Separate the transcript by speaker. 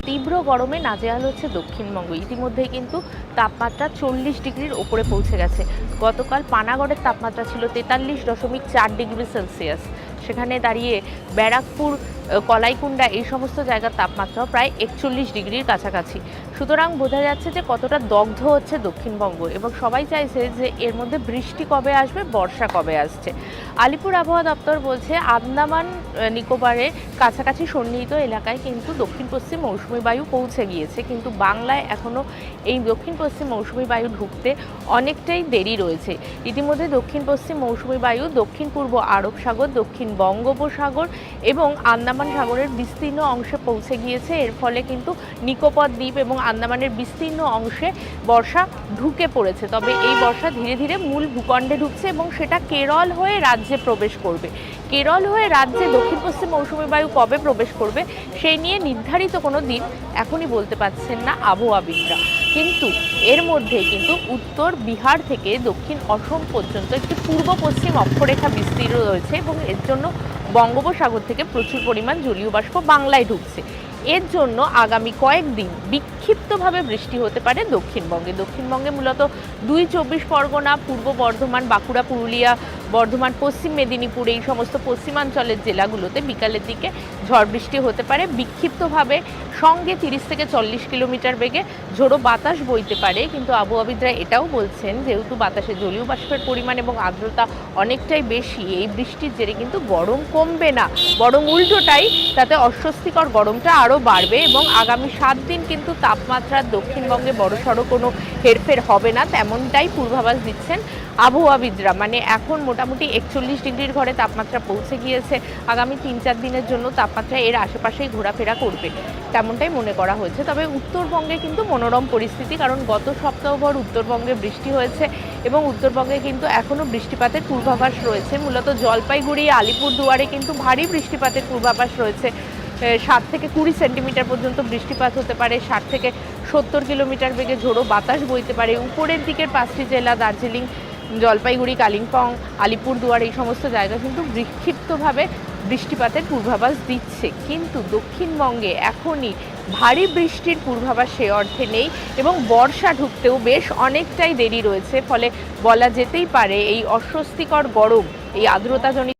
Speaker 1: তীব্র গরমে নাজেহাল হচ্ছে দক্ষিণবঙ্গ। ইতিমধ্যেই কিন্তু তাপমাত্রা 40 ডিগ্রির ওপরে পৌঁছে গেছে। গতকাল পানাগড়ের তাপমাত্রা ছিল 43.4 ডিগ্রি সেলসিয়াস। সেখানে দাঁড়িয়ে ব্যারাকপুর, কলাইকুণ্ডা এই সমস্ত জায়গার তাপমাত্রাও প্রায় 41 ডিগ্রির কাছাকাছি। সুতরাং বোঝা যাচ্ছে যে কতটা দগ্ধ হচ্ছে দক্ষিণবঙ্গ, এবং সবাই চাইছে যে এর মধ্যে বৃষ্টি কবে আসবে, বর্ষা কবে আসছে। আলিপুর আবহাওয়া দপ্তর বলছে আন্দামান নিকোবরের কাছাকাছি সন্নিহিত এলাকায় কিন্তু দক্ষিণ পশ্চিম মৌসুমী বায়ু পৌঁছে গিয়েছে, কিন্তু বাংলায় এখনও এই দক্ষিণ পশ্চিম মৌসুমী বায়ু ঢুকতে অনেকটাই দেরি রয়েছে। ইতিমধ্যে দক্ষিণ পশ্চিম মৌসুমী বায়ু দক্ষিণ পূর্ব আরব সাগর, দক্ষিণ বঙ্গোপসাগর এবং আন্দামান সাগরের বিস্তীর্ণ অংশে পৌঁছে গিয়েছে। এর ফলে কিন্তু নিকোবর দ্বীপ এবং আন্দামানের বিস্তীর্ণ অংশে বর্ষা ঢুকে পড়েছে। তবে এই বর্ষা ধীরে ধীরে মূল ভূখণ্ডে ঢুকছে এবং সেটা কেরল হয়ে রাজ্যে প্রবেশ করবে। কেরল হয়ে রাজ্যে দক্ষিণ পশ্চিম মৌসুমী বায়ু কবে প্রবেশ করবে সেই নিয়ে নির্ধারিত কোনো দিন এখনই বলতে পারছেন না আবহাওয়াবিদরা। কিন্তু এর মধ্যে কিন্তু উত্তর বিহার থেকে দক্ষিণ অসম পর্যন্ত একটি পূর্ব পশ্চিম অক্ষরেখা বিস্তীর্ণ রয়েছে এবং এর জন্য বঙ্গোপসাগর থেকে প্রচুর পরিমাণ জলীয় বাষ্প বাংলায় ঢুকছে। এর জন্য আগামী কয়েকদিন বিক্ষিপ্তভাবে বৃষ্টি হতে পারে দক্ষিণবঙ্গে। দক্ষিণবঙ্গে মূলত 2 চব্বিশ পরগনা, পূর্ব বর্ধমান, বাঁকুড়া, পুরুলিয়া, বর্ধমান, পশ্চিম মেদিনীপুর এই সমস্ত পশ্চিমাঞ্চলের জেলাগুলোতে বিকালের দিকে ঝড় বৃষ্টি হতে পারে বিক্ষিপ্তভাবে। সঙ্গে 30 থেকে 40 কিলোমিটার বেগে ঝোড়ো বাতাস বইতে পারে। কিন্তু আবহাওয়াবিদরা এটাও বলছেন, যেহেতু বাতাসে জলীয় বাষ্পের পরিমাণ এবং আর্দ্রতা অনেকটাই বেশি, এই বৃষ্টির জেরে কিন্তু গরম কমবে না, বরং উল্টোটাই, তাতে অস্বস্তিকর গরমটা আরও বাড়বে। এবং আগামী 7 দিন কিন্তু তাপমাত্রার দক্ষিণবঙ্গে বড়সড় কোনো হেরফের হবে না, তেমনটাই পূর্বাভাস দিচ্ছেন আবহাওয়াবিদরা। মানে এখন মোটামুটি 41 ডিগ্রির ঘরে তাপমাত্রা পৌঁছে গিয়েছে। আগামী 3-4 দিনের জন্য তাপমাত্রা এর আশেপাশেই ঘোরাফেরা করবে, তেমনটাই মনে করা হয়েছে। তবে উত্তরবঙ্গে কিন্তু মনোরম পরিস্থিতি, কারণ গত সপ্তাহভর উত্তরবঙ্গে বৃষ্টি হয়েছে এবং উত্তরবঙ্গে কিন্তু এখনও বৃষ্টিপাতের পূর্বাভাস রয়েছে। মূলত জলপাইগুড়ি, আলিপুরদুয়ারে কিন্তু ভারী বৃষ্টিপাতের পূর্বাভাস রয়েছে। 7 থেকে 20 সেন্টিমিটার পর্যন্ত বৃষ্টিপাত হতে পারে, 60 থেকে 70 কিলোমিটার বেগে ঝোড়ো বাতাস বইতে পারে। উপরের দিকের 5টি জেলা দার্জিলিং, জলপাইগুড়ি, কালিম্পং, আলিপুরদুয়ার এই সমস্ত জায়গা কিন্তু বিক্ষিপ্তভাবে বৃষ্টিপাতের পূর্বাভাস দিচ্ছে। কিন্তু দক্ষিণবঙ্গে এখনই ভারী বৃষ্টির পূর্বাভাস সে অর্থে নেই এবং বর্ষা ঢুকতেও বেশ অনেকটাই দেরি রয়েছে। ফলে বলা যেতেই পারে এই অস্বস্তিকর গরম, এই আর্দ্রতাজনিত